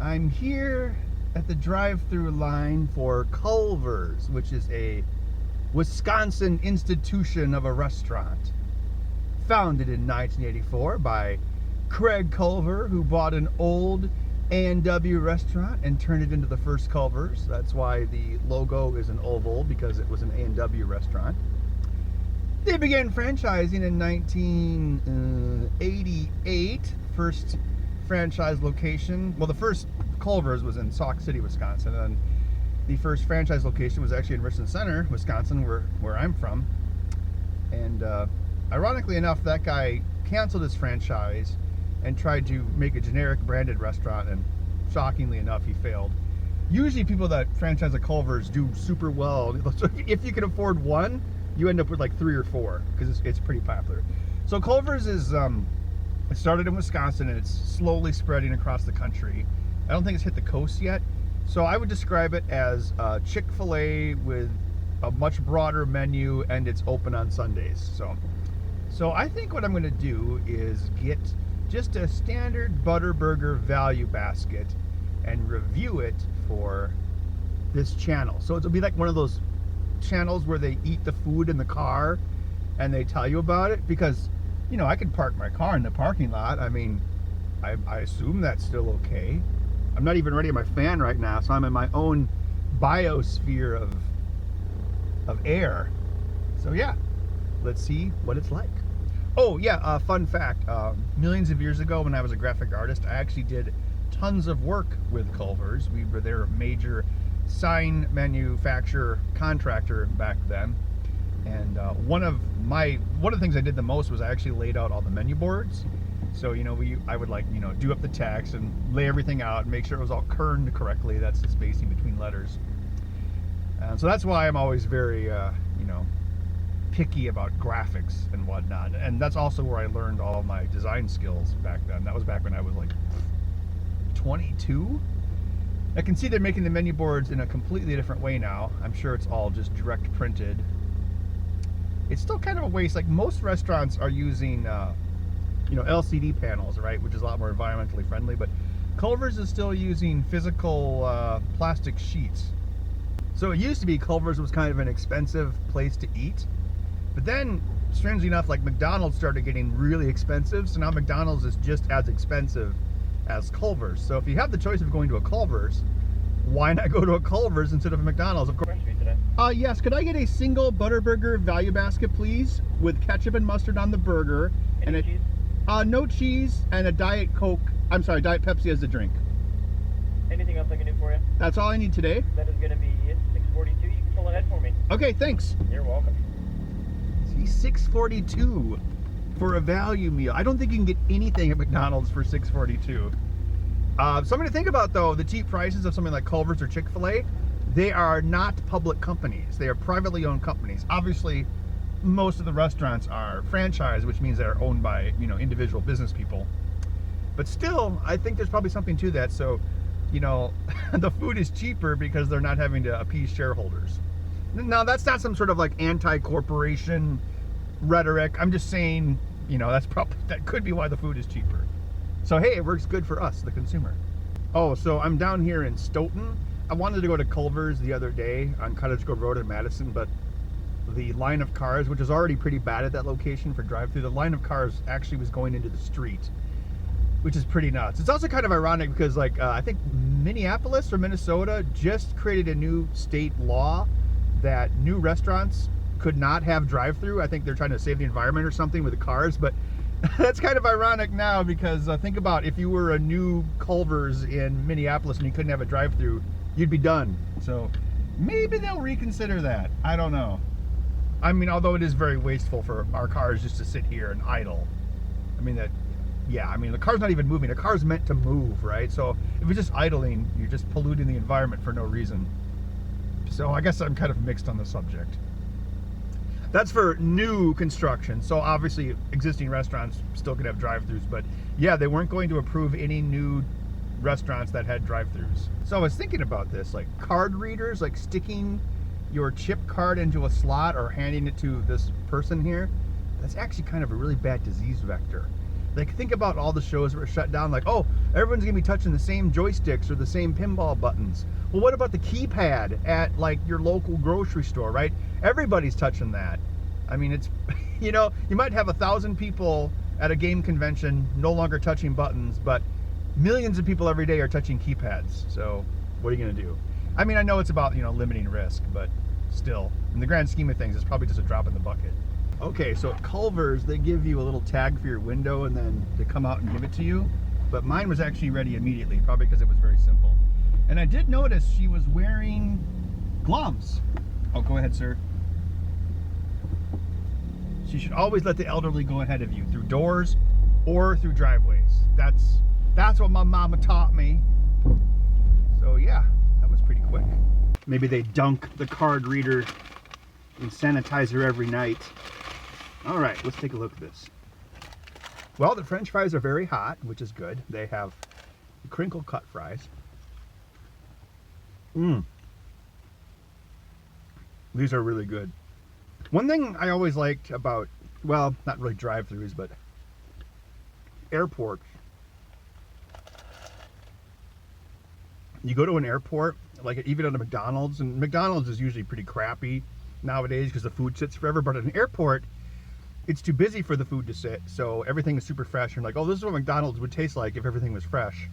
I'm here at the drive-through line for Culver's, which is a Wisconsin institution of a restaurant. Founded in 1984 by Craig Culver, who bought an old A&W restaurant and turned it into the first Culver's. That's why the logo is an oval, because it was an A&W restaurant. They began franchising in 1988. First franchise location, well, the first Culver's was in Sauk City, Wisconsin, and the first franchise location was actually in Richland Center, Wisconsin, where I'm from. And ironically enough, that guy canceled his franchise and tried to make a generic branded restaurant, and shockingly enough, he failed. Usually people that franchise a Culver's do super well. So if you can afford one, you end up with like 3 or 4, because it's pretty popular. So Culver's is, it started in Wisconsin and it's slowly spreading across the country. I don't think it's hit the coast yet. So I would describe it as Chick-fil-A with a much broader menu, and it's open on Sundays. So I think what I'm gonna do is get just a standard butter burger value basket and review it for this channel. So it'll be like one of those channels where they eat the food in the car and they tell you about it, because you know, I could park my car in the parking lot. I mean, I assume that's still okay. I'm not even ready to my fan right now, so I'm in my own biosphere of air. So yeah, let's see what it's like. Oh yeah, fun fact, millions of years ago when I was a graphic artist, I actually did tons of work with Culver's. We were their major sign manufacturer contractor back then. And one of the things I did the most was I actually laid out all the menu boards. So, you know, I would, like, you know, do up the text and lay everything out and make sure it was all kerned correctly. That's the spacing between letters. And so that's why I'm always very, you know, picky about graphics and whatnot. And that's also where I learned all of my design skills back then. That was back when I was like 22. I can see they're making the menu boards in a completely different way now. I'm sure it's all just direct printed. It's still kind of a waste. Like, most restaurants are using, you know, LCD panels, right? Which is a lot more environmentally friendly. But Culver's is still using physical plastic sheets. So it used to be Culver's was kind of an expensive place to eat. But then, strangely enough, like McDonald's started getting really expensive. So now McDonald's is just as expensive as Culver's. So if you have the choice of going to a Culver's, why not go to a Culver's instead of a McDonald's? Of course. Yes, could I get a single butter burger value basket, please, with ketchup and mustard on the burger? Any cheese? No cheese, and a Diet Coke. I'm sorry, Diet Pepsi as a drink. Anything else I can do for you? That's all I need today. That is going to be it. 642. You can pull ahead for me. Okay, thanks. You're welcome. See, $6.42 for a value meal. I don't think you can get anything at McDonald's for $6.42. Something to think about, though, the cheap prices of something like Culver's or Chick-fil-A. They are not public companies. They are privately owned companies. Obviously, most of the restaurants are franchised, which means they're owned by, you know, individual business people. But still, I think there's probably something to that. So, you know, the food is cheaper because they're not having to appease shareholders. Now, that's not some sort of like anti-corporation rhetoric. I'm just saying, you know, that could be why the food is cheaper. So hey, it works good for us, the consumer. Oh, so I'm down here in Stoughton. I wanted to go to Culver's the other day on Cottage Grove Road in Madison, but the line of cars, which is already pretty bad at that location for drive-through, the line of cars actually was going into the street, which is pretty nuts. It's also kind of ironic because, like, I think Minneapolis or Minnesota just created a new state law that new restaurants could not have drive-through. I think they're trying to save the environment or something with the cars, but that's kind of ironic now because think about if you were a new Culver's in Minneapolis and you couldn't have a drive-through, you'd be done. So maybe they'll reconsider that. I don't know. I mean, although it is very wasteful for our cars just to sit here and idle. I mean, yeah, I mean, the car's not even moving. The car's meant to move, right? So if it's just idling, you're just polluting the environment for no reason. So I guess I'm kind of mixed on the subject. That's for new construction. So obviously existing restaurants still could have drive-thrus, but yeah, they weren't going to approve any new restaurants that had drive-thrus. So I was thinking about this, like card readers, like sticking your chip card into a slot or handing it to this person here. That's actually kind of a really bad disease vector. Like, think about all the shows that were shut down. Like, oh, everyone's gonna be touching the same joysticks or the same pinball buttons. Well, what about the keypad at like your local grocery store, right? Everybody's touching that. I mean, it's, you know, you might have 1,000 people at a game convention no longer touching buttons, but millions of people every day are touching keypads. So what are you gonna do? I mean, I know it's about, you know, limiting risk, but still, in the grand scheme of things, it's probably just a drop in the bucket. Okay, so at Culver's, they give you a little tag for your window and then they come out and give it to you. But mine was actually ready immediately, probably because it was very simple. And I did notice she was wearing gloves. Oh, go ahead, sir. So you should always let the elderly go ahead of you through doors or through driveways. That's what my mama taught me. So yeah, that was pretty quick. Maybe they dunk the card reader in sanitizer every night. All right, let's take a look at this. Well, the French fries are very hot, which is good. They have crinkle-cut fries. These are really good. One thing I always liked about, well, not really drive-thrus, but airports. You go to an airport, like even at a McDonald's, and McDonald's is usually pretty crappy nowadays because the food sits forever, but at an airport, it's too busy for the food to sit, so everything is super fresh. And like, oh, this is what McDonald's would taste like if everything was fresh.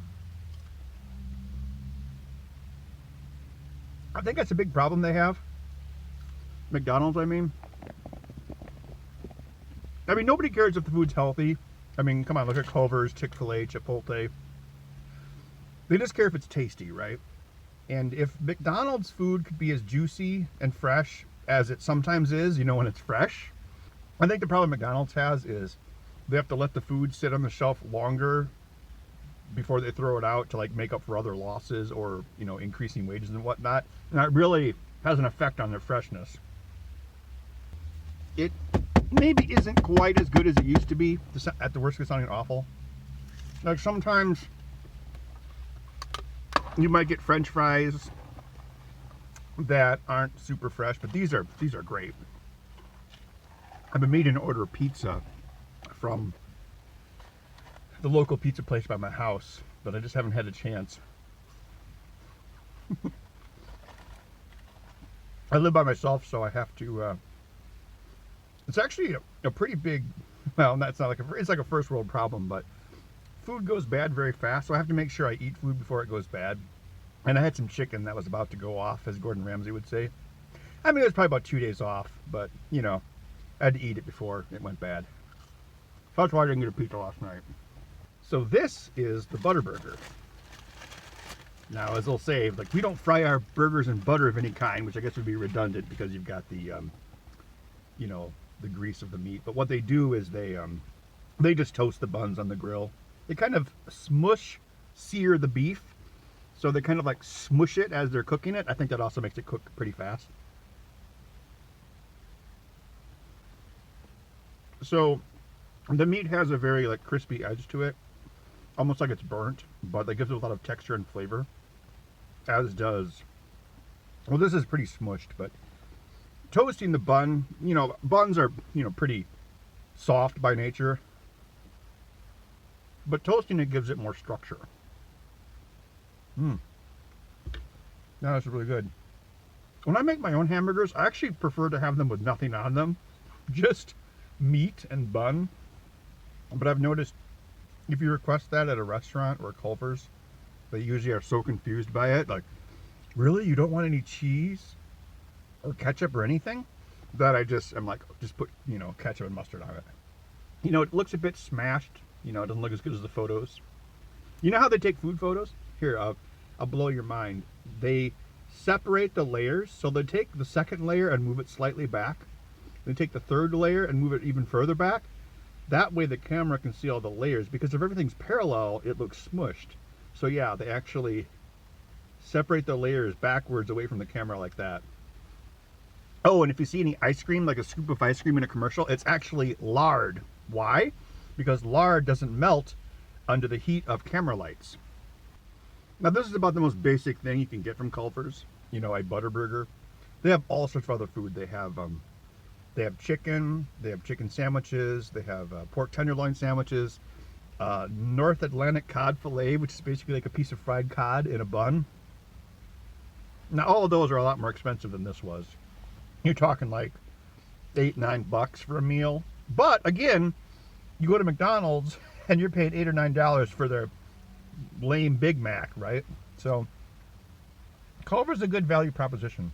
I think that's a big problem they have. McDonald's, I mean, nobody cares if the food's healthy. I mean, come on, look at Culver's, Chick-fil-A, Chipotle. They just care if it's tasty, right? And if McDonald's food could be as juicy and fresh as it sometimes is, you know, when it's fresh, I think the problem McDonald's has is they have to let the food sit on the shelf longer before they throw it out to like make up for other losses or, you know, increasing wages and whatnot. And that really has an effect on their freshness. It maybe isn't quite as good as it used to be, at the worst of sounding awful. Like sometimes you might get French fries that aren't super fresh, but these are great. I've been meaning to order a pizza from the local pizza place by my house, but I just haven't had a chance. I live by myself, so I have to, it's actually a pretty big, well, that's not like it's like a first world problem, but food goes bad very fast, so I have to make sure I eat food before it goes bad. And I had some chicken that was about to go off, as Gordon Ramsay would say. I mean, it was probably about 2 days off, but, you know, I had to eat it before it went bad. So that's why I didn't get a pizza last night. So this is the butter burger. Now, as they'll say, like, we don't fry our burgers in butter of any kind, which I guess would be redundant because you've got the, you know, the grease of the meat. But what they do is they just toast the buns on the grill. They kind of sear the beef. So they kind of like smush it as they're cooking it. I think that also makes it cook pretty fast. So the meat has a very like crispy edge to it, almost like it's burnt, but that gives it a lot of texture and flavor, as does, well, this is pretty smushed, but toasting the bun, you know, buns are, you know, pretty soft by nature, but toasting it gives it more structure. Now that's really good. When I make my own hamburgers, I actually prefer to have them with nothing on them, just meat and bun. But I've noticed if you request that at a restaurant or Culver's, they usually are so confused by it. Like, really? You don't want any cheese or ketchup or anything? That I'm like, just put, you know, ketchup and mustard on it. You know, it looks a bit smashed. You know, it doesn't look as good as the photos. You know how they take food photos? Here, I'll blow your mind. They separate the layers, so they take the second layer and move it slightly back. They take the third layer and move it even further back. That way the camera can see all the layers, because if everything's parallel, it looks smushed. So yeah, they actually separate the layers backwards away from the camera like that. Oh, and if you see any ice cream, like a scoop of ice cream in a commercial, it's actually lard. Why? Because lard doesn't melt under the heat of camera lights. Now this is about the most basic thing you can get from Culver's, you know, a butter burger. They have all sorts of other food. They have chicken, they have chicken sandwiches, they have pork tenderloin sandwiches, North Atlantic cod fillet, which is basically like a piece of fried cod in a bun. Now, all of those are a lot more expensive than this was. You're talking like $8-9 for a meal. But again, you go to McDonald's and you're paying $8 or $9 for their lame Big Mac, right? So Culver's a good value proposition.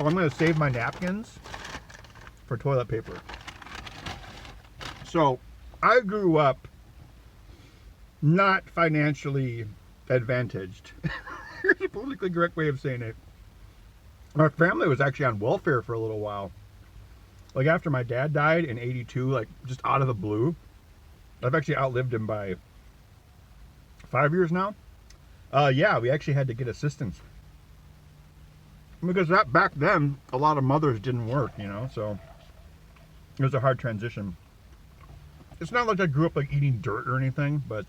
Oh, I'm going to save my napkins for toilet paper. So I grew up not financially advantaged. Here's a politically correct way of saying it. Our family was actually on welfare for a little while. Like after my dad died in '82, like just out of the blue. I've actually outlived him by 5 years now. Yeah, we actually had to get assistance. Because back then, a lot of mothers didn't work, you know, so it was a hard transition. It's not like I grew up like eating dirt or anything, but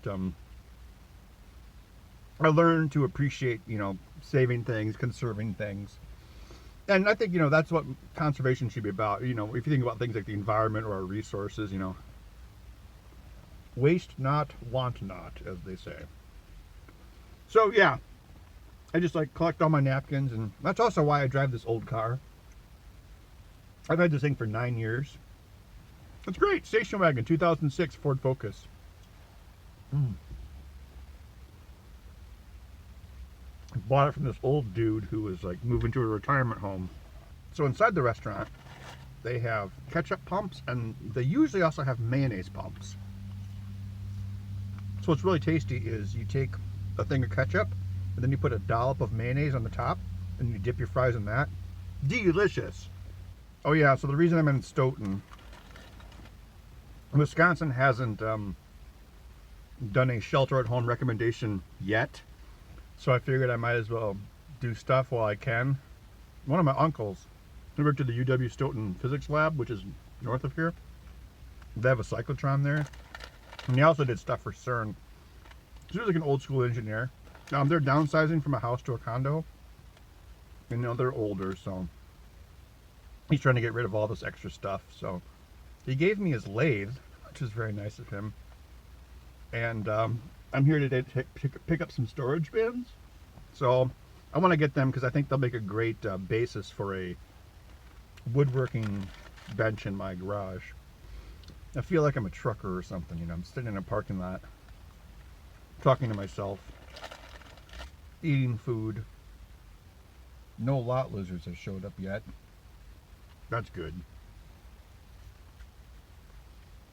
I learned to appreciate, you know, saving things, conserving things. And I think, you know, that's what conservation should be about. You know, if you think about things like the environment or our resources, you know, waste not, want not, as they say. So, yeah, I just like collect all my napkins, and that's also why I drive this old car. I've had this thing for 9 years. It's great. Station wagon, 2006 Ford Focus. I bought it from this old dude who was like moving to a retirement home. So inside the restaurant, they have ketchup pumps, and they usually also have mayonnaise pumps. So what's really tasty is you take a thing of ketchup, and then you put a dollop of mayonnaise on the top, and you dip your fries in that. Delicious. Oh yeah, so the reason I'm in Stoughton, Wisconsin hasn't done a shelter-at-home recommendation yet, so I figured I might as well do stuff while I can. One of my uncles, he worked at the UW Stoughton Physics Lab, which is north of here. They have a cyclotron there, and he also did stuff for CERN. So he was like an old-school engineer. They're downsizing from a house to a condo, and you know they're older, so he's trying to get rid of all this extra stuff. So he gave me his lathe, which is very nice of him. And I'm here today to pick up some storage bins. So I want to get them because I think they'll make a great basis for a woodworking bench in my garage. I feel like I'm a trucker or something, you know. I'm sitting in a parking lot, talking to myself, eating food. No lot lizards have showed up yet. That's good.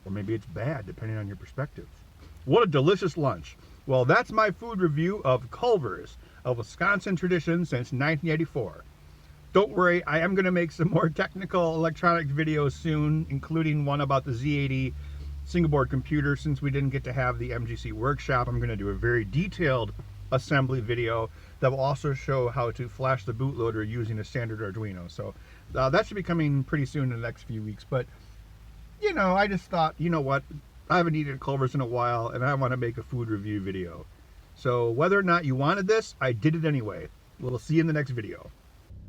Or maybe it's bad, depending on your perspective. What a delicious lunch. Well, that's my food review of Culver's, a Wisconsin tradition since 1984. Don't worry, I am going to make some more technical electronics videos soon, including one about the Z80 single board computer. Since we didn't get to have the MGC workshop, I'm going to do a very detailed assembly video that will also show how to flash the bootloader using a standard Arduino. So that should be coming pretty soon in the next few weeks. But, you know, I just thought, you know what? I haven't eaten at Culver's in a while, and I want to make a food review video. So whether or not you wanted this, I did it anyway. We'll see you in the next video.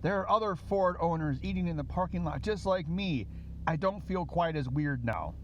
There are other Ford owners eating in the parking lot just like me. I don't feel quite as weird now.